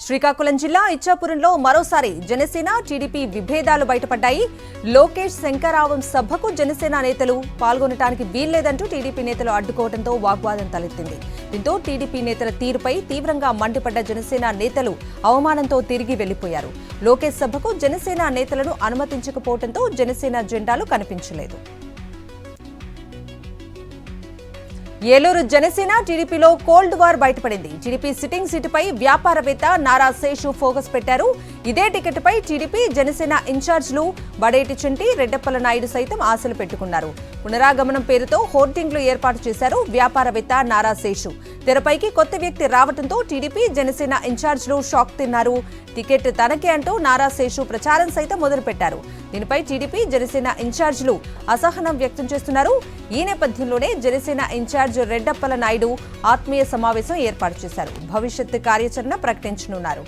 శ్రీకాకుళం జిల్లా ఇచ్చాపురంలో మరోసారి జనసేన టీడీపీ విభేదాలు బయటపడ్డాయి. లోకేష్ శంకరావం సభకు జనసేన నేతలు పాల్గొనడానికి వీల్లేదంటూ టీడీపీ నేతలు అడ్డుకోవడంతో వాగ్వాదం తలెత్తింది. దీంతో టీడీపీ నేతల తీరుపై తీవ్రంగా మండిపడ్డ జనసేన నేతలు అవమానంతో తిరిగి వెళ్లిపోయారు. లోకేష్ సభకు జనసేన నేతలను అనుమతించకపోవడంతో జనసేన జెండాలు కనిపించలేదు. ఏలూరు జనసేన టీడీపీలో కోల్డ్ వార్ బయటపడింది. టీడీపీ సిట్టింగ్ సీటుపై వ్యాపారవేత్త నారా శేషు ఫోకస్ పెట్టారు. ఇదే టికెట్పై టీడీపీ జనసేన ఇన్ఛార్జీలు బడేటి చింటి, రెడ్డప్పల నాయుడు సైతం ఆశలు పెట్టుకున్నారు. పునరాగమనం పేరుతో హోర్డింగ్లు ఏర్పాటు చేశారు వ్యాపారవేత్త నారా శేషు. తెరపైకి కొత్త వ్యక్తి రావడంతో టీడీపీ జనసేన ఇన్ఛార్జీలు షాక్ తిన్నారు. టికెట్ తనకే అంటూ నారా శేషు ప్రచారం సైతం మొదలుపెట్టారు. దీనిపై టీడీపీ జనసేన ఇన్ఛార్జీలు అసహనం వ్యక్తం చేస్తున్నారు. ఈ నేపథ్యంలోనే జనసేన ఇన్ఛార్జ్ రెడ్డప్పల నాయుడు ఆత్మీయ సమావేశం ఏర్పాటు చేశారు. భవిష్యత్ కార్యాచరణ ప్రకటించనున్నారు.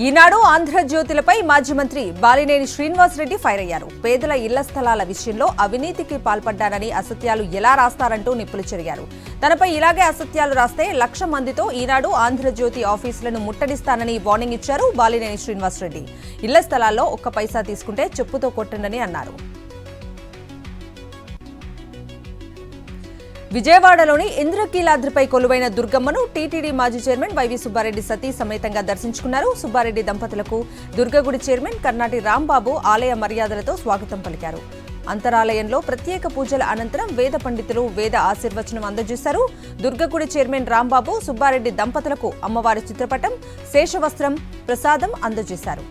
ఈనాడు ఆంధ్రజ్యోతిలపై మాజీ మంత్రి బాలినేని శ్రీనివాసరెడ్డి ఫైర్ అయ్యారు. పేదల ఇళ్ల స్థలాల విషయంలో అవినీతికి పాల్పడ్డానని అసత్యాలు ఎలా రాస్తారంటూ నిప్పులు చెరిగారు. తనపై ఇలాగే అసత్యాలు రాస్తే 1,00,000 మందితో ఈనాడు ఆంధ్రజ్యోతి ఆఫీసులను ముట్టడిస్తానని వార్నింగ్ ఇచ్చారు బాలినేని శ్రీనివాసరెడ్డి. ఇళ్ల స్థలాల్లో ఒక్క పైసా తీసుకుంటే చెప్పుతో కొట్టండని అన్నారు. విజయవాడలోని ఇంద్రకీలాద్రిపై కొలువైన దుర్గమ్మను టీటీడీ మాజీ చైర్మన్ వైవి సుబ్బారెడ్డి సతీ సమేతంగా దర్శించుకున్నారు. సుబ్బారెడ్డి దంపతులకు దుర్గగుడి చైర్మన్ కర్నాటి రాంబాబు ఆలయ మర్యాదలతో స్వాగతం పలికారు. అంతరాలయంలో ప్రత్యేక పూజల అనంతరం వేద పండితులు వేద ఆశీర్వచనం అందజేశారు. దుర్గగుడి చైర్మన్ రాంబాబు సుబ్బారెడ్డి దంపతులకు అమ్మవారి చిత్రపటం, శేషవస్త్రం, ప్రసాదం అందజేశారు.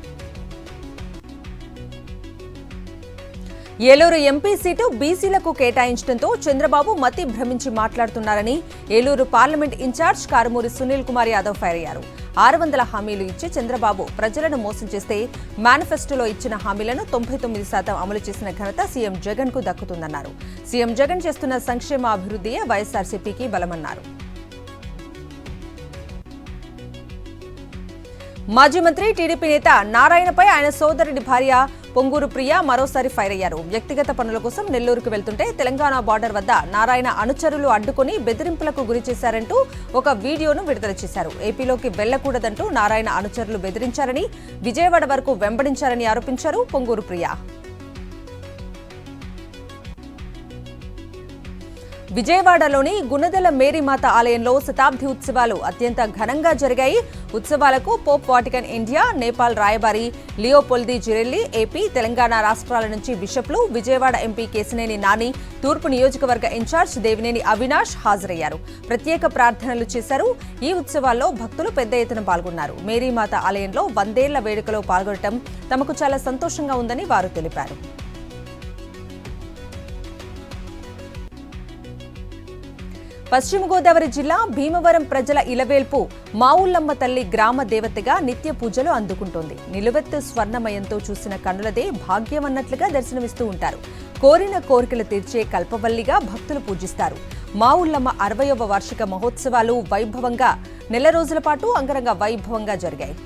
ఏలూరు ఎంపీ సీటు బీసీలకు కేటాయించడంతో చంద్రబాబు మతి భ్రమించి మాట్లాడుతున్నారని Eluru parliament in charge Karumuri Sunil Kumar Yadav fire అయ్యారు. 600 హామీలు ఇచ్చి చంద్రబాబు ప్రజలను మోసం చేస్తే మేనిఫెస్టోలో ఇచ్చిన హామీలను 99% అమలు చేసిన ఘనత సీఎం జగన్ కు దక్కుతుందన్నారు. సీఎం జగన్ చేస్తున్న సంక్షేమ అభివృద్ధియే వైఎస్ఆర్సీపీకి బలమన్నారు. మాజీ మంత్రి టీడీపీ నేత నారాయణపై ఆయన సోదరుడి భార్య పొంగూరు ప్రియ మరోసారి ఫైర్ అయ్యారు. వ్యక్తిగత పనుల కోసం నెల్లూరుకు వెళ్తుంటే తెలంగాణ బార్డర్ వద్ద నారాయణ అనుచరులు అడ్డుకుని బెదిరింపులకు గురి చేశారంటూ ఒక వీడియోను విడుదల చేశారు. ఏపీలోకి వెళ్లకూడదంటూ నారాయణ అనుచరులు బెదిరించారని, విజయవాడ వరకు వెంబడించారని ఆరోపించారు పొంగూరు ప్రియ. విజయవాడలోని గుణదల మేరీమాత ఆలయంలో శతాబ్ది ఉత్సవాలు అత్యంత ఘనంగా జరిగాయి. ఉత్సవాలకు పోప్ వాటికన్ ఇండియా, నేపాల్ రాయబారి లియోపోల్ది జిరెల్లి, ఏపీ, తెలంగాణ రాష్ట్రాల నుంచి బిషప్లు, విజయవాడ ఎంపీ కేశినేని నాని, తూర్పు నియోజకవర్గ ఇన్ఛార్జ్ దేవినేని అవినాష్ హాజరయ్యారు. ప్రత్యేక ప్రార్థనలు చేశారు. ఈ ఉత్సవాల్లో భక్తులు పెద్ద ఎత్తున పాల్గొన్నారు. మేరీమాత ఆలయంలో 100 ఏళ్ల వేడుకలో పాల్గొనడం తమకు చాలా సంతోషంగా ఉందని వారు తెలిపారు. పశ్చిమ గోదావరి జిల్లా భీమవరం ప్రజల ఇలవేల్పు మావుల్లమ్మ తల్లి గ్రామ దేవతగా నిత్య పూజలు అందుకుంటోంది. నిలువెత్తు స్వర్ణమయంతో చూసిన కన్నులదే భాగ్యమన్నట్లుగా దర్శనమిస్తూ ఉంటారు. కోరిన కోరికలు తీర్చే కల్పవల్లిగా భక్తులు పూజిస్తారు. మావుల్లమ్మ 60వ వార్షిక మహోత్సవాలు వైభవంగా నెల రోజుల పాటు అంగరంగ వైభవంగా జరిగాయి.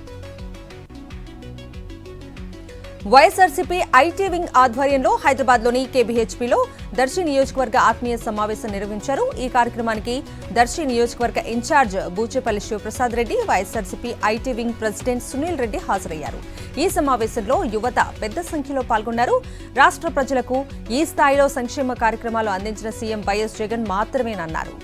వైఎస్ఆర్సీపీ ఐటీ వింగ్ ఆధ్వర్యంలో హైదరాబాద్లోని కేబీహెచ్పీలో దర్శి నియోజకవర్గ ఆత్మీయ సమావేశం నిర్వహించారు. ఈ కార్యక్రమానికి దర్శి నియోజకవర్గ in charge Buchepalli Sivaprasad Reddy, YSRCP IT wing president Sunil Reddy హాజరయ్యారు. ఈ సమావేశంలో యువత పెద్ద సంఖ్యలో పాల్గొన్నారు. రాష్ట్ర ప్రజలకు ఈ స్థాయిలో సంక్షేమ కార్యక్రమాలు అందించిన సీఎం వైఎస్ జగన్ మాత్రమేనన్నారు.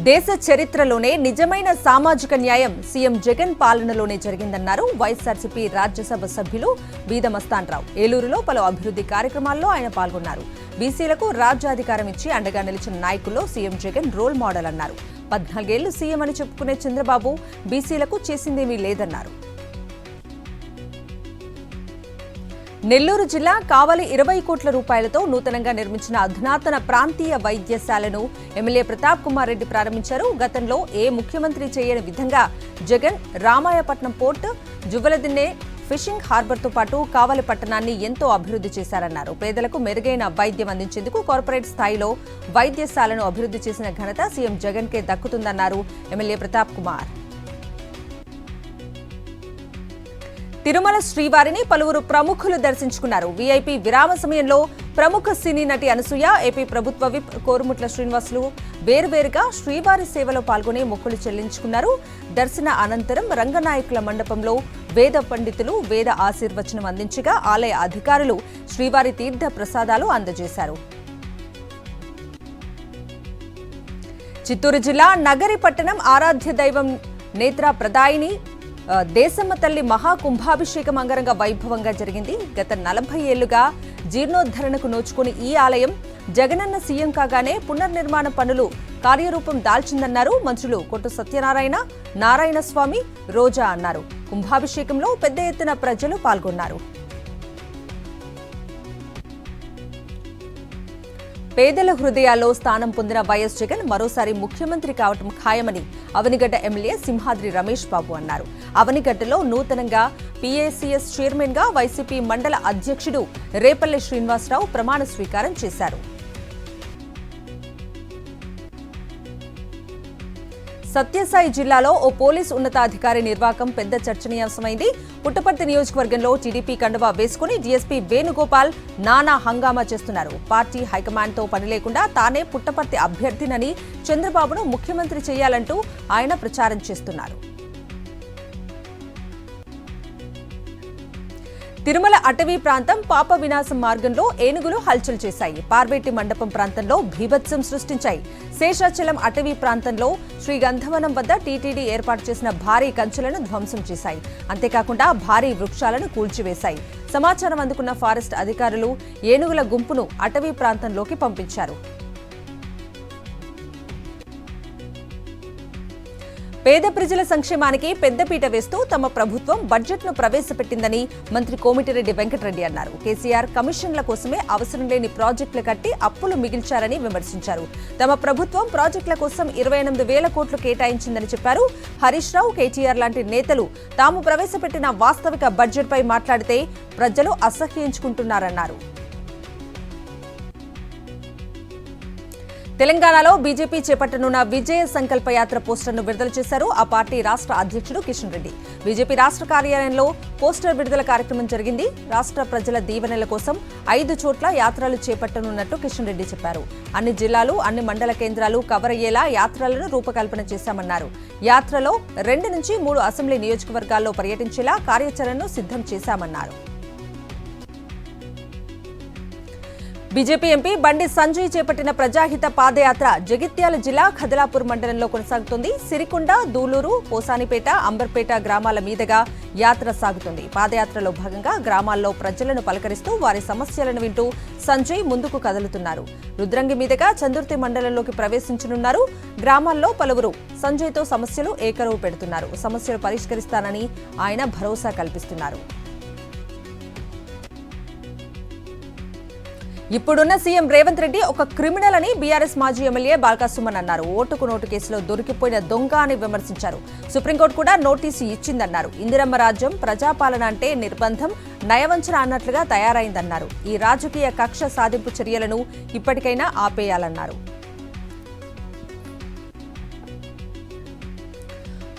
దేశ చరిత్రలోనే నిజమైన సామాజిక న్యాయం సీఎం జగన్ పాలనలోనే జరిగిందన్నారు వైఎస్ఆర్సీపీ రాజ్యసభ సభ్యులు బీద మస్తాన్ రావు. ఏలూరులో పలు అభివృద్ధి కార్యక్రమాల్లో ఆయన పాల్గొన్నారు. బీసీలకు రాజ్యాధికారం ఇచ్చి అండగా నిలిచిన నాయకుల్లో సీఎం జగన్ రోల్ మోడల్ అన్నారు. 14 ఏళ్లు సీఎం అని చెప్పుకునే చంద్రబాబు బీసీలకు చేసిందేమీ లేదన్నారు. నెల్లూరు జిల్లా కావలి 20 కోట్ల రూపాయలతో నూతనంగా నిర్మించిన అధునాతన ప్రాంతీయ వైద్యశాలను ఎమ్మెల్యే ప్రతాప్ కుమార్ రెడ్డి ప్రారంభించారు. గతంలో ఏ ముఖ్యమంత్రి చేయని విధంగా జగన్ రామాయపట్నం పోర్టు, జువ్వలదిన్నె ఫిషింగ్ హార్బర్తో పాటు కావలి పట్టణాన్ని ఎంతో అభివృద్ధి చేశారన్నారు. పేదలకు మెరుగైన వైద్యం అందించేందుకు కార్పొరేట్ స్థాయిలో వైద్యశాలను అభివృద్ధి చేసిన ఘనత సీఎం జగన్కే దక్కుతుందన్నారు ఎమ్మెల్యే ప్రతాప్ కుమార్. తిరుమల శ్రీవారిని పలువురు ప్రముఖులు దర్శించుకున్నారు. వీఐపీ విరామ సమయంలో ప్రముఖ సినీ నటి అనసూయ, ఏపీ ప్రభుత్వ విప్ కోరుముట్ల శ్రీనివాసులు వేర్వేరుగా శ్రీవారి సేవలో పాల్గొని మొక్కులు చెల్లించుకున్నారు. దర్శన అనంతరం రంగనాయకుల మండపంలో వేద పండితులు వేద ఆశీర్వచనం అందించగా ఆలయ అధికారులు శ్రీవారి తీర్థ ప్రసాదాలు అందజేశారు. చిత్తూరు జిల్లా నగరి పట్టణం ఆరాధ్య దైవం నేత్ర ప్రదాయిని దేశమ్మ తల్లి మహాకుంభాభిషేకం అంగరంగ వైభవంగా జరిగింది. గత 40 ఏళ్లుగా జీర్ణోద్ధరణకు నోచుకుని ఈ ఆలయం జగనన్న సీఎం కాగానే పునర్నిర్మాణ పనులు కార్యరూపం దాల్చిందన్నారు మంత్రులు కొట్టు సత్యనారాయణ, నారాయణ స్వామి, రోజా అన్నారు. కుంభాభిషేకంలో పెద్ద ఎత్తున ప్రజలు పాల్గొన్నారు. పేదల హృదయాల్లో స్థానం పొందిన వైఎస్ జగన్ మరోసారి ముఖ్యమంత్రి కావటం ఖాయమని అవనిగడ్డ ఎమ్మెల్యే సింహాద్రి రమేష్ బాబు అన్నారు. అవనిగడ్డలో నూతనంగా పీఏసీఎస్ చైర్మన్ గా వైసీపీ మండల అధ్యక్షుడు రేపల్లె శ్రీనివాసరావు ప్రమాణ స్వీకారం చేశారు. సత్యసాయి జిల్లాలో ఓ పోలీస్ ఉన్నతాధికారి నిర్వాకం పెద్ద చర్చనీయాంశమైంది. పుట్టపర్తి నియోజకవర్గంలో టీడీపీ కండువా వేసుకుని డీఎస్పీ వేణుగోపాల్ నానా హంగామా చేస్తున్నారు. పార్టీ హైకమాండ్తో పని లేకుండా తానే పుట్టపర్తి అభ్యర్థినని చంద్రబాబును ముఖ్యమంత్రి చేయాలంటూ ఆయన ప్రచారం చేస్తున్నారు. తిరుమల అటవీ ప్రాంతం పాప వినాశం మార్గంలో ఏనుగులు హల్చల్ చేశాయి. పార్వేటి మండపం ప్రాంతంలో భీభత్సం సృష్టించాయి. శేషాచలం అటవీ ప్రాంతంలో శ్రీగంధవనం వద్ద టీటీడీ ఏర్పాటు చేసిన భారీ కంచెలను ధ్వంసం చేశాయి. అంతేకాకుండా భారీ వృక్షాలను కూల్చివేశాయి. సమాచారం అందుకున్న ఫారెస్ట్ అధికారులు ఏనుగుల గుంపును అటవీ ప్రాంతంలోకి పంపించారు. పేద ప్రజల సంక్షేమానికి పెద్దపీట వేస్తూ తమ ప్రభుత్వం బడ్జెట్ను ప్రవేశపెట్టిందని మంత్రి కోమిటిరెడ్డి వెంకటరెడ్డి అన్నారు. కేసీఆర్ కమిషన్ల కోసమే అవసరం లేని ప్రాజెక్టులు కట్టి అప్పులు మిగిల్చారని విమర్శించారు. తమ ప్రభుత్వం ప్రాజెక్టుల కోసం 28,000 కోట్లు కేటాయించిందని చెప్పారు. హరీష్ రావు, కేటీఆర్ లాంటి నేతలు తాము ప్రవేశపెట్టిన వాస్తవిక బడ్జెట్పై మాట్లాడితే ప్రజలు అసహ్యించుకుంటున్నారన్నారు. తెలంగాణలో బీజేపీ చేపట్టనున్న విజయ సంకల్ప యాత్ర పోస్టర్ను విడుదల చేశారు ఆ పార్టీ రాష్ట్ర అధ్యక్షుడు కిషన్ రెడ్డి. బీజేపీ రాష్ట్ర కార్యాలయంలో పోస్టర్ విడుదల కార్యక్రమం జరిగింది. రాష్ట్ర ప్రజల దీవెనల కోసం 5 చోట్ల యాత్రలు చేపట్టనున్నట్టు కిషన్ రెడ్డి చెప్పారు. అన్ని జిల్లాలు, అన్ని మండల కేంద్రాలు కవర్ అయ్యేలా యాత్రలను రూపకల్పన చేశామన్నారు. యాత్రలో 2 నుంచి 3 అసెంబ్లీ నియోజకవర్గాల్లో పర్యటించేలా కార్యాచరణను సిద్ధం చేశామన్నారు. బీజేపీ ఎంపీ బండి సంజయ్ చేపట్టిన ప్రజాహిత పాదయాత్ర జగిత్యాల జిల్లా ఖదలాపూర్ మండలంలో కొనసాగుతుంది. సిరికొండ, దూలూరు, పోసానిపేట, అంబర్పేట గ్రామాల మీదుగా యాత్ర సాగుతుంది. పాదయాత్రలో భాగంగా గ్రామాల్లో ప్రజలను పలకరిస్తూ వారి సమస్యలను వింటూ సంజయ్ ముందుకు కదులుతున్నారు. రుద్రంగి మీదుగా చందుర్తి మండలంలోకి ప్రవేశించనున్నారు. గ్రామాల్లో పలువురు సంజయ్తో సమస్యలు ఏకరువు పెడుతున్నారు. సమస్యలు పరిష్కరిస్తానని ఆయన భరోసా కల్పిస్తున్నారు. ఇప్పుడున్న సీఎం రేవంత్ రెడ్డి ఒక క్రిమినల్ అని బీఆర్ఎస్ మాజీ ఎమ్మెల్యే బాల్కా సుమన్ అన్నారు. ఓటుకు నోటు కేసులో దొరికిపోయిన దొంగ అని విమర్శించారు. సుప్రీంకోర్టు కూడా నోటీసు ఇచ్చిందన్నారు. ఇందిరమ్మ రాజ్యం, ప్రజాపాలన అంటే నిర్బంధం, నయవంచన అన్నట్లుగా తయారైందన్నారు. ఈ రాజకీయ కక్ష సాధింపు చర్యలను ఇప్పటికైనా ఆపేయాలన్నారు.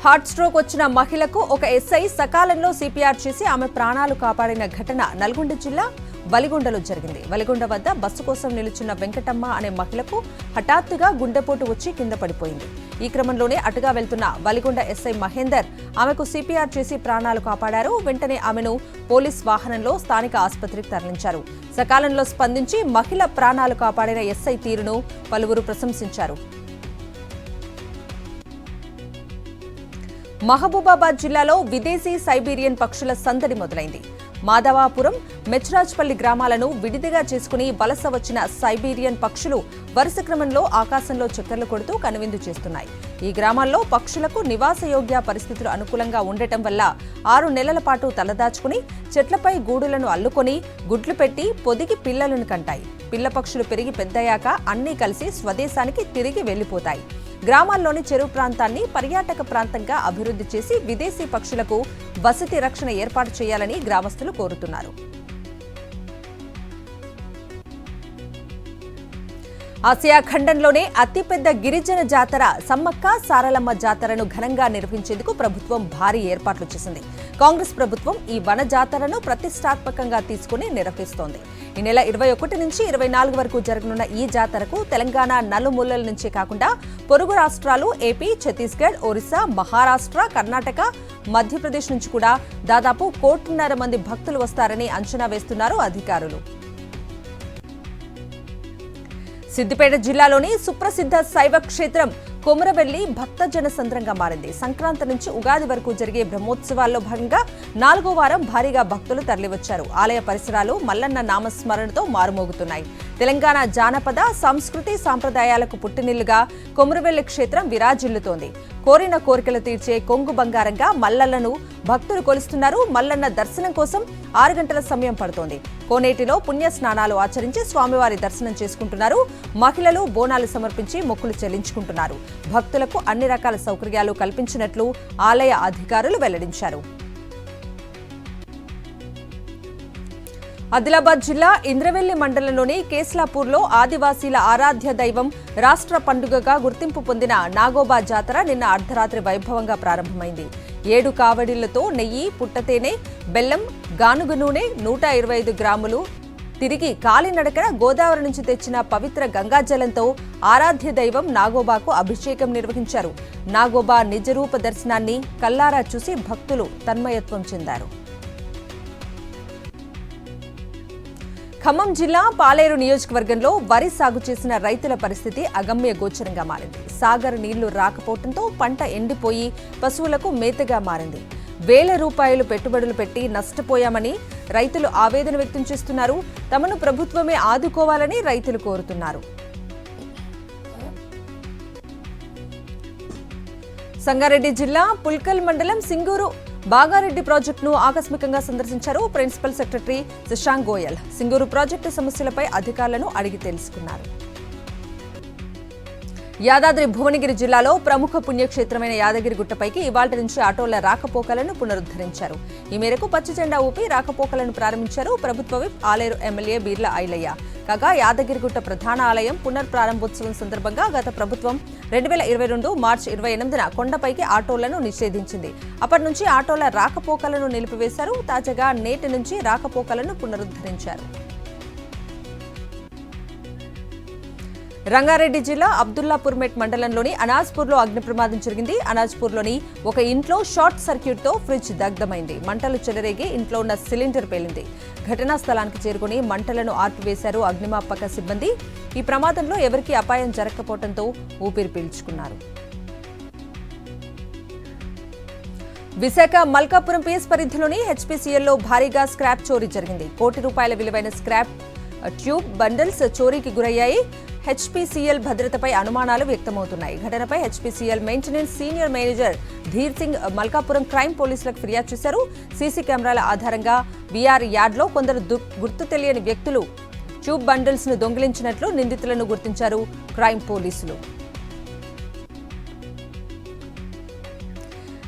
హార్ట్ స్ట్రోక్ వచ్చిన మహిళకు ఒక ఎస్ఐ సకాలంలో సిపిఆర్ చేసి ఆమె ప్రాణాలు కాపాడిన ఘటన నల్గొండ జిల్లా వలిగొండలో జరిగింది. వలిగొండ వద్ద బస్సు కోసం నిలుచున్న వెంకటమ్మ అనే మహిళకు హఠాత్తుగా గుండెపోటు వచ్చి కింద పడిపోయింది. ఈ క్రమంలోనే అటుగా వెళ్తున్న వలిగొండ ఎస్ఐ మహేందర్ ఆమెకు సిపిఆర్ చేసి ప్రాణాలు కాపాడారు. వెంటనే ఆమెను పోలీస్ వాహనంలో స్థానిక ఆసుపత్రికి తరలించారు. సకాలంలో స్పందించి మహిళ ప్రాణాలు కాపాడిన ఎస్ఐ తీరును పలువురు ప్రశంసించారు. మహబూబాబాద్ జిల్లాలో విదేశీ సైబీరియన్ పక్షుల సందడి మొదలైంది. మాధవాపురం, మెచ్రాజ్పల్లి గ్రామాలను విడిదిగా చేసుకుని వలస వచ్చిన సైబీరియన్ పక్షులు వరుస క్రమంలో ఆకాశంలో చక్కర్లు కొడుతూ కనువిందు చేస్తున్నాయి. ఈ గ్రామాల్లో పక్షులకు నివాసయోగ్య పరిస్థితులు అనుకూలంగా ఉండటం వల్ల 6 నెలల పాటు తలదాచుకుని చెట్లపై గూడులను అల్లుకొని గుడ్లు పెట్టి పొదిగి పిల్లలను కంటాయి. పిల్ల పక్షులు పెరిగి పెద్దయ్యాక అన్నీ కలిసి స్వదేశానికి తిరిగి వెళ్లిపోతాయి. గ్రామాల్లోని చెరువు ప్రాంతాన్ని పర్యాటక ప్రాంతంగా అభివృద్ధి చేసి విదేశీ పక్షులకు వసతి రక్షణ ఏర్పాటు చేయాలని గ్రామస్తులు కోరుతున్నారు. ఆసియా ఖండంలోనే అతిపెద్ద గిరిజన జాతర సమ్మక్క సారలమ్మ జాతరను ఘనంగా నిర్వహించేందుకు ప్రభుత్వం భారీ ఏర్పాట్లు చేసింది. కాంగ్రెస్ ప్రభుత్వం ఈ వన జాతరను ప్రతిష్టాత్మకంగా తీసుకుని నిర్వహిస్తోంది. ఈ నెల 21 నుంచి 24 వరకు జరగనున్న ఈ జాతరకు తెలంగాణ నలుమూలల నుంచే కాకుండా పొరుగు రాష్ట్రాలు ఏపీ, ఛత్తీస్గఢ్, ఒరిస్సా, మహారాష్ట్ర, కర్ణాటక, మధ్యప్రదేశ్ నుంచి కూడా దాదాపు 1.5 కోటి మంది భక్తులు వస్తారని అంచనా వేస్తున్నారు అధికారులు. సిద్దిపేట జిల్లాలోని సుప్రసిద్ధ శైవ క్షేత్రం కొమురవెల్లి భక్తజన సంద్రంగా మారింది. సంక్రాంతి నుంచి ఉగాది వరకు జరిగే బ్రహ్మోత్సవాల్లో భాగంగా 4వ వారం భారీగా భక్తులు తరలివచ్చారు. ఆలయ పరిసరాలు మల్లన్న నామస్మరణతో మారుమోగుతున్నాయి. తెలంగాణ జానపద సంస్కృతి సాంప్రదాయాలకు పుట్టినిల్లుగా కొమురవెల్లి క్షేత్రం విరాజిల్లుతోంది. కోరిన కోరికలు తీర్చే కొంగు బంగారంగా మల్లలను భక్తులు కొలుస్తున్నారు. మల్లన్న దర్శనం కోసం 6 గంటల సమయం పడుతోంది. కోనేటిలో పుణ్య స్నానాలు ఆచరించి స్వామివారి దర్శనం చేసుకుంటున్నారు. మహిళలు బోనాలు సమర్పించి మొక్కులు చెల్లించుకుంటున్నారు. భక్తులకు అన్ని రకాల సౌకర్యాలు కల్పించినట్లు ఆలయ అధికారులు వెల్లడించారు. ఆదిలాబాద్ జిల్లా ఇంద్రవెల్లి మండలంలోని కేస్లాపూర్లో ఆదివాసీల ఆరాధ్య దైవం రాష్ట్ర పండుగగా గుర్తింపు పొందిన నాగోబా జాతర నిన్న అర్ధరాత్రి వైభవంగా ప్రారంభమైంది. 7 కావడిళ్లతో నెయ్యి, పుట్టతేనె, బెల్లం, గానుగ నూనె, 125 గ్రాములు తిరిగి కాలినడకన గోదావరి నుంచి తెచ్చిన పవిత్ర గంగాజలంతో ఆరాధ్య దైవం నాగోబాకు అభిషేకం నిర్వహించారు. నాగోబా నిజరూప దర్శనాన్ని కల్లారా చూసి భక్తులు తన్మయత్వం చెందారు. ఖమ్మం జిల్లా పాలేరు నియోజకవర్గంలో వరి సాగు చేసిన రైతుల పరిస్థితి అగమ్య గోచరంగా మారింది. సాగర్ నీళ్లు రాకపోవడంతో పంట ఎండిపోయి పశువులకు మేతగా మారింది. వేల రూపాయలు పెట్టుబడులు పెట్టి నష్టపోయామని రైతులు ఆవేదన వ్యక్తం చేస్తున్నారు. తమను ప్రభుత్వమే ఆదుకోవాలని రైతులు కోరుతున్నారు. సంగారెడ్డి జిల్లా పుల్కల్ మండలం సింగూరు బాగారెడ్డి ప్రాజెక్టును ఆకస్మికంగా సందర్శించారు principal secretary Shashank Goyal. Singur project సమస్యలపై అధికారులను అడిగి తెలుసుకున్నారు. యాదాద్రి భువనగిరి జిల్లాలో ప్రముఖ పుణ్యక్షేత్రమైన యాదగిరి గుట్టపైకి ఇవాళ్టి నుంచి ఆటోల రాకపోకలను పునరుద్ధరించారు. ఈ మేరకు పచ్చజెండా ఊపి రాకపోకలను ప్రారంభించారు ప్రభుత్వ విప్ ఆలేరు ఎమ్మెల్యే బీర్ల ఐలయ్య. కాగా యాదగిరిగుట్ట ప్రధాన ఆలయం పునర్ప్రారంభోత్సవం సందర్భంగా గత ప్రభుత్వం 2022 మార్చి 28న కొండపైకి ఆటోలను నిషేధించింది. అప్పటి నుంచి ఆటోల రాకపోకలను నిలిపివేశారు. తాజాగా నేటి నుంచి రాకపోకలను పునరుద్ధరించారు. రంగారెడ్డి జిల్లా అబ్దుల్లాపూర్మెట్ మండలంలోని అనాజ్పూర్లో అగ్ని ప్రమాదం జరిగింది. అనాజ్పూర్లోని ఒక ఇంట్లో షార్ట్ సర్క్యూట్తో ఫ్రిడ్జ్ దగ్ధమైంది. మంటలు చెలరేగి ఇంట్లో ఉన్న సిలిండర్ పేలింది. ఘటనా స్థలానికి చేరుకుని మంటలను ఆర్పివేశారు అగ్నిమాపక సిబ్బంది. ఈ ప్రమాదంలో ఎవరికీ అపాయం జరగకపోవడంతో ఊపిరి పీల్చుకున్నారు. విశాఖ మల్కాపురం పిఎస్ పరిధిలోని హెచ్పీసీఎల్లో భారీగా స్క్రాప్ చోరీ జరిగింది. ₹1 కోటి విలువైన స్క్రాప్ ట్యూబ్ బండిల్స్ చోరీకి గురయ్యాయి. హెచ్పీసీఎల్ భద్రతపై అనుమానాలు వ్యక్తమవుతున్నాయి. ఘటనపై HPCL maintenance senior manager Dhir Singh Malkapuram crime పోలీసులకు ఫిర్యాదు చేశారు. సీసీ కెమెరాల ఆధారంగా వీఆర్ యార్డ్లో కొందరు గుర్తు తెలియని వ్యక్తులు ట్యూబ్ బండిల్స్ ను దొంగిలించినట్లు నిందితులను గుర్తించారు క్రైమ్ పోలీసులు.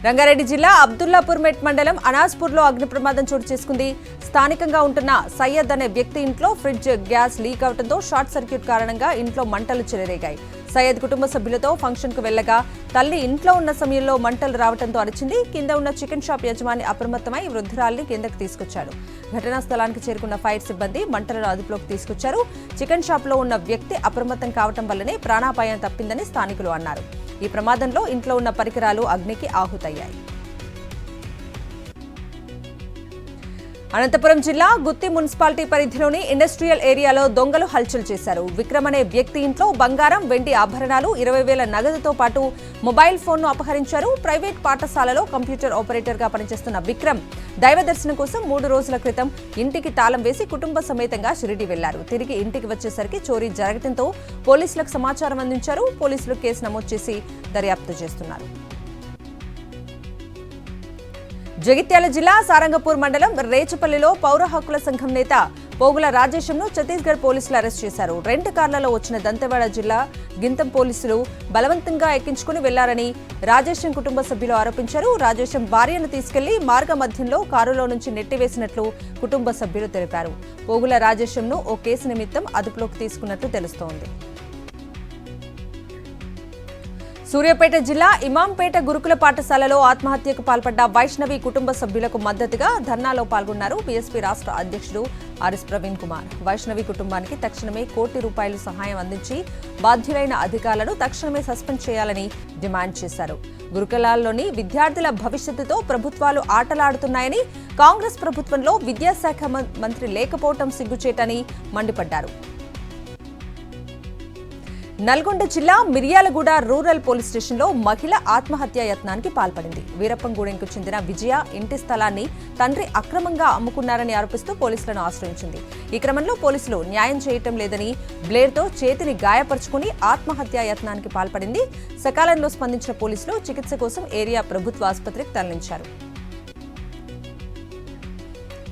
రంగారెడ్డి జిల్లా అబ్దుల్లాపూర్మెట్ మండలం అనాజ్పూర్లో అగ్ని ప్రమాదం చోటు చేసుకుంది. స్థానికంగా ఉంటున్న సయ్యద్ అనే వ్యక్తి ఇంట్లో ఫ్రిడ్జ్ గ్యాస్ లీక్ అవడంతో షార్ట్ సర్క్యూట్ కారణంగా ఇంట్లో మంటలు చెలరేగాయి. సయ్యద్ కుటుంబ సభ్యులతో ఫంక్షన్ కు వెళ్లగా తల్లి ఇంట్లో ఉన్న సమయంలో మంటలు రావడంతో అరిచింది. కింద ఉన్న చికెన్ షాప్ యజమాని అప్రమత్తమై వృద్ధురాలిని కిందకు తీసుకొచ్చాడు. ఘటనా స్థలానికి చేరుకున్న ఫైర్ సిబ్బంది మంటలను అదుపులోకి తీసుకొచ్చారు. చికెన్ షాప్ లో ఉన్న వ్యక్తి అప్రమత్తం కావడం వల్లనే ప్రాణాపాయం తప్పిందని స్థానికులు అన్నారు. ఈ ప్రమాదంలో ఇంట్లో ఉన్న పరికరాలు అగ్నికి ఆహుతయ్యాయి. అనంతపురం జిల్లా గుత్తి మున్సిపాలిటీ పరిధిలోని ఇండస్ట్రియల్ ఏరియాలో దొంగలు హల్చల్ చేశారు. విక్రమ్ అనే వ్యక్తి ఇంట్లో బంగారం, వెండి ఆభరణాలు, 20,000 నగదుతో పాటు మొబైల్ ఫోన్ను అపహరించారు. ప్రైవేట్ పాఠశాలలో కంప్యూటర్ ఆపరేటర్గా పనిచేస్తున్న విక్రమ్ దైవ దర్శనం కోసం 3 రోజుల క్రితం ఇంటికి తాళం వేసి కుటుంబ సమేతంగా షిరిడి వెళ్లారు. తిరిగి ఇంటికి వచ్చేసరికి చోరీ జరగడంతో పోలీసులకు సమాచారం అందించారు. పోలీసులు కేసు నమోదు చేసి దర్యాప్తు చేస్తున్నారు. జగిత్యాల జిల్లా సారంగపూర్ మండలం రేచపల్లిలో పౌర హక్కుల సంఘం నేత పోగుల రాజేశంను ఛత్తీస్గఢ్ పోలీసులు అరెస్ట్ చేశారు. 2 కార్లలో వచ్చిన దంతెవాడ జిల్లా గింతం పోలీసులు బలవంతంగా ఎక్కించుకుని వెళ్లారని రాజేశం కుటుంబ సభ్యులు ఆరోపించారు. రాజేశం భార్యను తీసుకెళ్లి మార్గ మధ్యంలో కారులో నుంచి నెట్టివేసినట్లు కుటుంబ సభ్యులు తెలిపారు. పోగుల రాజేశంను ఓ కేసు నిమిత్తం అదుపులోకి తీసుకున్నట్లు తెలుస్తోంది. సూర్యాపేట జిల్లా ఇమాంపేట గురుకుల పాఠశాలలో ఆత్మహత్యకు పాల్పడ్డ వైష్ణవి కుటుంబ సభ్యులకు మద్దతుగా ధర్నాలో పాల్గొన్నారు బీఎస్పీ రాష్ట్ర అధ్యక్షుడు ఆర్ఎస్ ప్రవీణ్ కుమార్. వైష్ణవి కుటుంబానికి తక్షణమే ₹1 కోటి సహాయం అందించి బాధ్యులైన అధికారులను తక్షణమే సస్పెండ్ చేయాలని డిమాండ్ చేశారు. గురుకులాల్లోని విద్యార్థుల భవిష్యత్తుతో ప్రభుత్వాలు ఆటలాడుతున్నాయని, కాంగ్రెస్ ప్రభుత్వంలో విద్యాశాఖ మంత్రి లేకపోవటం సిగ్గుచేటని మండిపడ్డారు. నల్గొండ జిల్లా మిర్యాలగూడ రూరల్ పోలీస్ స్టేషన్లో మహిళ ఆత్మహత్యా యత్నానికి పాల్పడింది. వీరప్పంగూడెంకు చెందిన విజయ ఇంటి స్థలాన్ని తండ్రి అక్రమంగా అమ్ముకున్నారని ఆరోపిస్తూ పోలీసులను ఆశ్రయించింది. ఈ క్రమంలో పోలీసులు న్యాయం చేయటం లేదని బ్లేడ్తో చేతిని గాయపరుచుకుని ఆత్మహత్యా యత్నానికి పాల్పడింది. సకాలంలో స్పందించిన పోలీసులు చికిత్స కోసం ఏరియా ప్రభుత్వ ఆసుపత్రికి తరలించారు.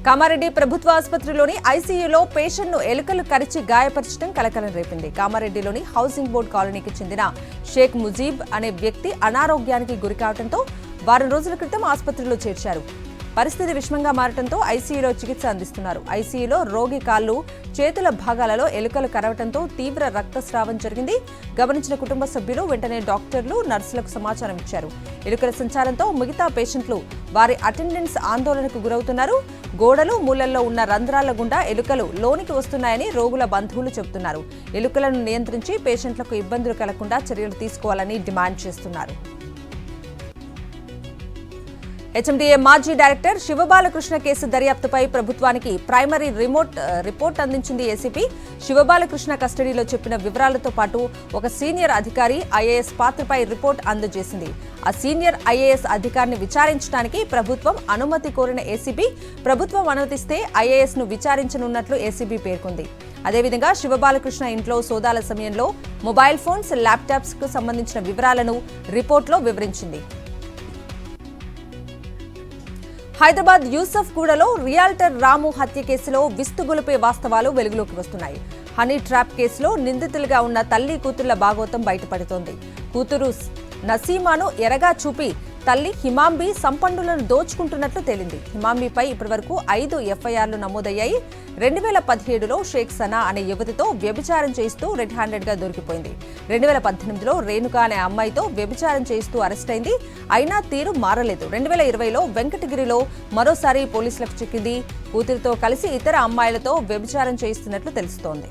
కామారెడ్డి ప్రభుత్వ ఆసుపత్రిలోని ఐసీయూలో పేషెంట్ను ఎలుకలు కరిచి గాయపరచడం కలకలం రేపింది. కామారెడ్డిలోని హౌసింగ్ బోర్డు కాలనీకి చెందిన షేక్ ముజీబ్ అనే వ్యక్తి అనారోగ్యానికి గురికావడంతో వారం రోజుల క్రితం ఆసుపత్రిలో చేర్చారు. పరిస్థితి విషమంగా మారడంతో ఐసీయూలో చికిత్స అందిస్తున్నారు. ఐసీయూలో రోగి కాళ్లు, చేతుల భాగాలలో ఎలుకలు కరవడంతో తీవ్ర రక్తస్రావం జరిగింది. గమనించిన కుటుంబ సభ్యులు వెంటనే డాక్టర్లు, నర్సులకు సమాచారం ఇచ్చారు. ఎలుకల సంచారంతో మిగతా పేషెంట్లు, వారి అటెండెంట్స్ ఆందోళనకు గురవుతున్నారు. గోడలు, మూలల్లో ఉన్న రంధ్రాల గుండా ఎలుకలు లోనికి వస్తున్నాయని రోగుల బంధువులు చెబుతున్నారు. ఎలుకలను నియంత్రించి పేషెంట్లకు ఇబ్బందులు కలగకుండా చర్యలు తీసుకోవాలని డిమాండ్ చేస్తున్నారు. హెచ్ఎండీఏ మాజీ డైరెక్టర్ శివబాలకృష్ణ కేసు దర్యాప్తుపై ప్రభుత్వానికి ప్రైమరీ రిపోర్ట్ అందించింది ఏసీపీ. శివబాలకృష్ణ కస్టడీలో చెప్పిన వివరాలతో పాటు ఒక సీనియర్ అధికారి, ఐఏఎస్ పాత్రపై రిపోర్ట్ అందజేసింది. ఆ సీనియర్ ఐఏఎస్ అధికారిని విచారించడానికి ప్రభుత్వం అనుమతి కోరిన ఏసీబీ, ప్రభుత్వం అనుమతిస్తే ఐఏఎస్ ను విచారించనున్నట్లు ఏసీబీ పేర్కొంది. అదేవిధంగా శివబాలకృష్ణ ఇంట్లో సోదాల సమయంలో మొబైల్ ఫోన్స్, ల్యాప్టాప్స్ కు సంబంధించిన వివరాలను రిపోర్టులో వివరించింది. హైదరాబాద్ యూసఫ్ గూడలో రియాల్టర్ రాము హత్య కేసులో విస్తుగొలిపే వాస్తవాలు వెలుగులోకి వస్తున్నాయి. హనీ ట్రాప్ కేసులో నిందితులుగా ఉన్న తల్లి కూతుళ్ల భాగోతం బయటపడుతోంది. కూతురు నసీమాను ఎరగా చూపి తల్లి హిమాంబి సంపన్నులను దోచుకుంటున్నట్లు తేలింది. హిమాంబిపై ఇప్పటివరకు 5 ఎఫ్ఐఆర్లు నమోదయ్యాయి. 2017లో షేక్ సనా అనే యువతితో వ్యభిచారం చేస్తూ రెడ్ హ్యాండెడ్గా దొరికిపోయింది. 2018లో రేణుకా అనే అమ్మాయితో వ్యభిచారం చేస్తూ అరెస్టైంది. అయినా తీరు మారలేదు. 2020లో వెంకటగిరిలో మరోసారి పోలీసులకు చిక్కింది. కూతురితో కలిసి ఇతర అమ్మాయిలతో వ్యభిచారం చేయిస్తున్నట్లు తెలుస్తోంది.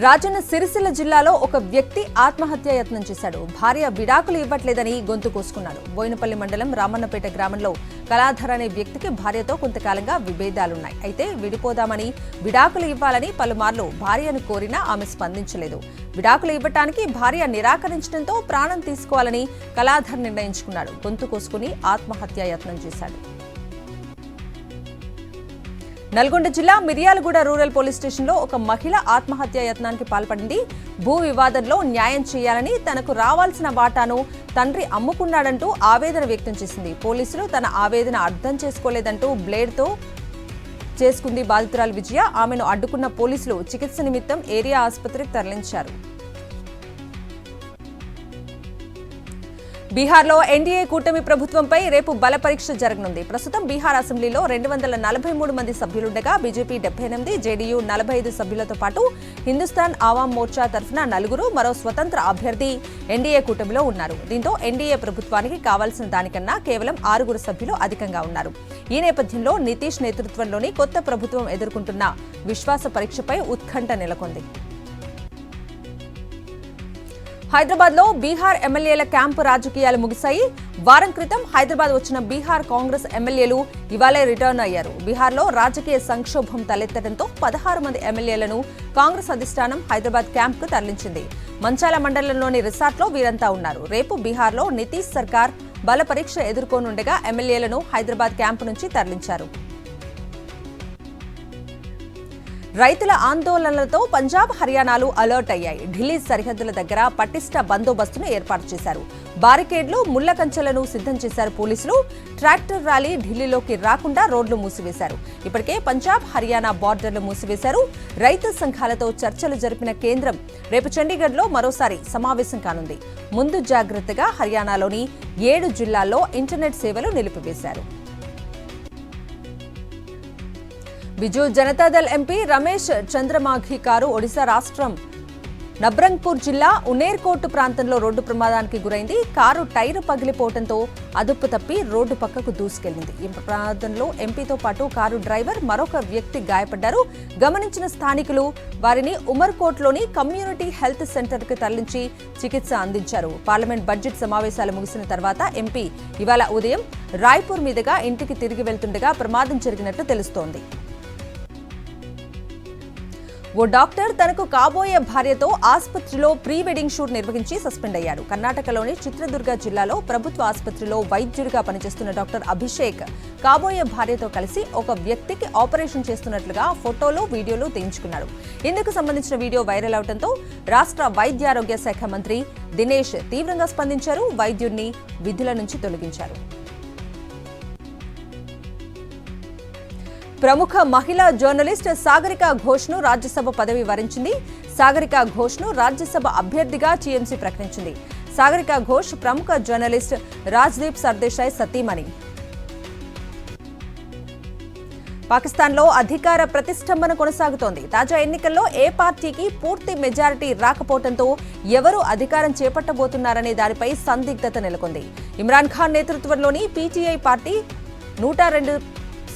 రాజన్న సిరిసిల్ల జిల్లాలో ఒక వ్యక్తి ఆత్మహత్యా యత్నం చేశాడు. భార్య విడాకులు ఇవ్వట్లేదని గొంతు కోసుకున్నాడు. బోయినపల్లి మండలం రామన్నపేట గ్రామంలో కళాధర్ అనే వ్యక్తికి భార్యతో కొంతకాలంగా విభేదాలున్నాయి. అయితే విడిపోదామని, విడాకులు ఇవ్వాలని పలుమార్లు భార్యను కోరినా ఆమె స్పందించలేదు. విడాకులు ఇవ్వటానికి భార్య నిరాకరించడంతో ప్రాణం తీసుకోవాలని కళాధర్ నిర్ణయించుకున్నాడు. గొంతు కోసుకుని ఆత్మహత్యా యత్నం చేశాడు. నల్గొండ జిల్లా మిర్యాలగూడ రూరల్ పోలీస్ స్టేషన్లో ఒక మహిళ ఆత్మహత్యా యత్నానికి పాల్పడింది. భూ వివాదంలో న్యాయం చేయాలని, తనకు రావాల్సిన వాటాను తండ్రి అమ్ముకున్నాడంటూ ఆవేదన వ్యక్తం చేసింది. పోలీసులు తన ఆవేదన అర్థం చేసుకోలేదంటూ బ్లేడ్తో చేసుకుంది బాధితురాలు విజయ. ఆమెను అడ్డుకున్న పోలీసులు చికిత్స నిమిత్తం ఏరియా ఆసుపత్రికి తరలించారు. బీహార్లో ఎన్డీఏ కూటమి ప్రభుత్వంపై రేపు బల పరీక్ష జరగనుంది. ప్రస్తుతం బీహార్ అసెంబ్లీలో 243 మంది సభ్యులుండగా బీజేపీ 78, జేడీయూ 45 సభ్యులతో పాటు హిందుస్థాన్ ఆవాం మోర్చా తరఫున 4, మరో స్వతంత్ర అభ్యర్థి ఎన్డీఏ కూటమిలో ఉన్నారు. దీంతో ఎన్డీఏ ప్రభుత్వానికి కావాల్సిన దానికన్నా కేవలం 6 సభ్యులు అధికంగా ఉన్నారు. ఈ నేపథ్యంలో నితీష్ నేతృత్వంలోని కొత్త ప్రభుత్వం ఎదుర్కొంటున్న విశ్వాస పరీక్షపై ఉత్కంఠ నెలకొంది. హైదరాబాద్లో బీహార్ ఎమ్మెల్యేల క్యాంపు రాజకీయాలు ముగిశాయి. వారం క్రితం హైదరాబాద్ వచ్చిన బీహార్ కాంగ్రెస్ ఎమ్మెల్యేలు ఇవాళే రిటర్న్ అయ్యారు. బీహార్లో రాజకీయ సంక్షోభం తలెత్తడంతో 16 మంది ఎమ్మెల్యేలను కాంగ్రెస్ అధిష్టానం హైదరాబాద్ క్యాంపుకు తరలించింది. మంచాల మండలంలోని రిసార్ట్లో వీరంతా ఉన్నారు. రేపు బీహార్లో నితీష్ సర్కార్ బల పరీక్ష ఎదుర్కొనుండగా ఎమ్మెల్యేలను హైదరాబాద్ క్యాంపు నుంచి తరలించారు. రైతుల ఆందోళనలతో పంజాబ్, హర్యానాలు అలర్ట్ అయ్యాయి. ఢిల్లీ సరిహద్దుల దగ్గర పటిష్ట బందోబస్తును ఏర్పాటు చేశారు. బారికేడ్లు, ముళ్ల కంచెలను సిద్ధం చేశారు పోలీసులు. ట్రాక్టర్ ర్యాలీ ఢిల్లీలోకి రాకుండా రోడ్లు మూసివేశారు. ఇప్పటికే పంజాబ్, హర్యానా బార్డర్లు మూసివేశారు. రైతు సంఘాలతో చర్చలు జరిపిన కేంద్రం రేపు చండీగఢ్లో మరోసారి సమావేశం కానుంది. ముందు జాగ్రత్తగా హర్యానాలోని 7 జిల్లాల్లో ఇంటర్నెట్ సేవలు నిలిపివేశారు. బిజు జనతాదళ్ ఎంపీ రమేష్ చంద్రమాఘి కారు ఒడిశా రాష్ట్రం నబ్రంగ్పూర్ జిల్లా ఉనేర్కోట్ ప్రాంతంలో రోడ్డు ప్రమాదానికి గురైంది. కారు టైరు పగిలిపోవడంతో అదుపు తప్పి రోడ్డు పక్కకు దూసుకెళ్లింది. ఈ ప్రమాదంలో ఎంపీతో పాటు కారు డ్రైవర్ మరొక వ్యక్తి గాయపడ్డారు. గమనించిన స్థానికులు వారిని ఉమర్కోట్లోని కమ్యూనిటీ హెల్త్ సెంటర్కి తరలించి చికిత్స అందించారు. పార్లమెంట్ బడ్జెట్ సమావేశాలు ముగిసిన తర్వాత ఎంపీ ఇవాళ ఉదయం రాయ్పూర్ మీదుగా ఇంటికి తిరిగి వెళ్తుండగా ప్రమాదం జరిగినట్లు తెలుస్తోంది. ఓ డాక్టర్ తనకు కాబోయే భార్యతో ఆసుపత్రిలో ప్రీ వెడ్డింగ్ షూట్ నిర్వహించి సస్పెండ్ అయ్యారు. కర్ణాటకలోని చిత్రదుర్గ జిల్లాలో ప్రభుత్వ ఆసుపత్రిలో వైద్యుడిగా పనిచేస్తున్న డాక్టర్ అభిషేక్ కాబోయే భార్యతో కలిసి ఒక వ్యక్తికి ఆపరేషన్ చేస్తున్నట్లుగా ఫోటోలు, వీడియోలు తీయించుకున్నారు. ఇందుకు సంబంధించిన వీడియో వైరల్ అవడంతో రాష్ట్ర వైద్యారోగ్య శాఖ మంత్రి దినేష్ తీవ్రంగా స్పందించారు. వైద్యుడిని విధుల నుంచి తొలగించారు. ప్రముఖ మహిళా జర్నలిస్ట్ సాగరికా ఘోష్ను రాజ్యసభ పదవి వరించింది. సాగరికా ఘోష్ను రాజ్యసభ అభ్యర్థిగా టీఎంసీ ప్రకటించింది. సాగరికా ఘోష్ ప్రముఖ జర్నలిస్ట్ రాజ్దీప్ సర్దేశాయ్ సతీమణి. పాకిస్తాన్లో అధికార ప్రతిష్టంభన కొనసాగుతోంది. తాజా ఎన్నికల్లో ఏ పార్టీకి పూర్తి మెజారిటీ రాకపోవడంతో ఎవరు అధికారం చేపట్టబోతున్నారనే దానిపై సందిగ్ధత నెలకొంది. ఇమ్రాన్ ఖాన్ నేతృత్వంలోని పీటీఐ పార్టీ 102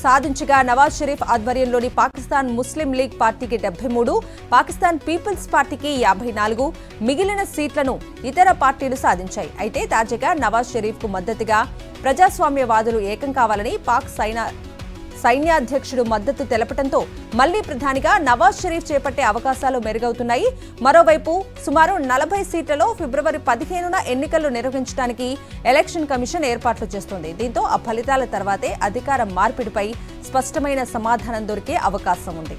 సాధించగా నవాజ్ షరీఫ్ ఆధ్వర్యంలోని పాకిస్తాన్ ముస్లిం లీగ్ పార్టీకి 73, పాకిస్తాన్ పీపుల్స్ పార్టీకి 54, మిగిలిన సీట్లను ఇతర పార్టీలు సాధించాయి. అయితే తాజాగా నవాజ్ షరీఫ్కు మద్దతుగా ప్రజాస్వామ్యవాదులు ఏకం కావాలని పాక్ సైన్యాధ్యక్షుడు మద్దతు తెలపడంతో మళ్లీ ప్రధానిగా నవాజ్ షరీఫ్ చేపట్టే అవకాశాలు మెరుగవుతున్నాయి. మరోవైపు సుమారు 40 సీట్లలో ఫిబ్రవరి 15న ఎన్నికలు నిర్వహించడానికి ఎలక్షన్ కమిషన్ ఏర్పాట్లు చేస్తోంది. దీంతో ఆ ఫలితాల తర్వాతే అధికార మార్పిడిపై స్పష్టమైన సమాధానం దొరికే అవకాశం ఉంది.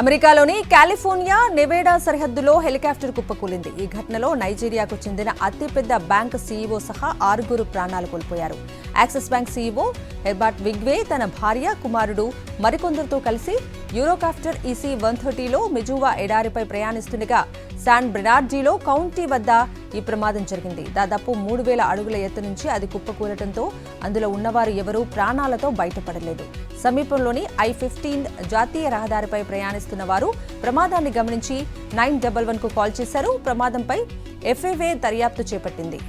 అమెరికాలోని కాలిఫోర్నియా నెవాడా సరిహద్దులో హెలికాప్టర్ కుప్పకూలింది. ఈ ఘటనలో నైజీరియాకు చెందిన అతిపెద్ద బ్యాంక్ సీఈఓ సహా 6 ప్రాణాలు కోల్పోయారు. యాక్సిస్ బ్యాంక్ సీఈఓ హెర్బర్ట్ విగ్వే తన భార్య, కుమారుడు మరికొందరితో కలిసి యూరోకాప్టర్ EC-130లో మిజువా ఎడారిపై ప్రయాణిస్తుండగా శాన్ బ్రెనార్డినో కౌంటీ వద్ద ఈ ప్రమాదం జరిగింది. దాదాపు 3000 అడుగుల ఎత్తు నుంచి అది కుప్పకూలటంతో అందులో ఉన్నవారు ఎవరూ ప్రాణాలతో బయటపడలేదు. సమీపంలోని I-15 జాతీయ రహదారిపై ప్రయాణిస్తున్న వారు ప్రమాదాన్ని గమనించి 911కు కాల్ చేశారు. ప్రమాదంపై FAA దర్యాప్తు చేపట్టింది.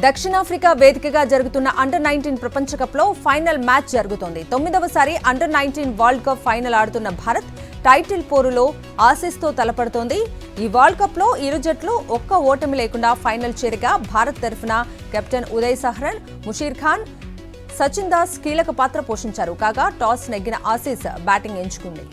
దక్షిణాఫ్రికా వేదికగా జరుగుతున్న అండర్-19 ప్రపంచ కప్లో ఫైనల్ మ్యాచ్ జరుగుతోంది. 9వసారి అండర్-19 వరల్డ్ కప్ ఫైనల్ ఆడుతున్న భారత్ టైటిల్ పోరులో ఆసీస్తో తలపడుతోంది. ఈ వరల్డ్ కప్లో ఇరు జట్లు ఒక్క ఓటమి లేకుండా ఫైనల్ చేరగా భారత్ తరఫున కెప్టెన్ ఉదయ్ సహ్రన్, ముషీర్ ఖాన్, సచిన్ దాస్ కీలక పాత్ర పోషించారు. కాగా టాస్ నెగ్గిన ఆసీస్ బ్యాటింగ్ ఎంచుకుంది.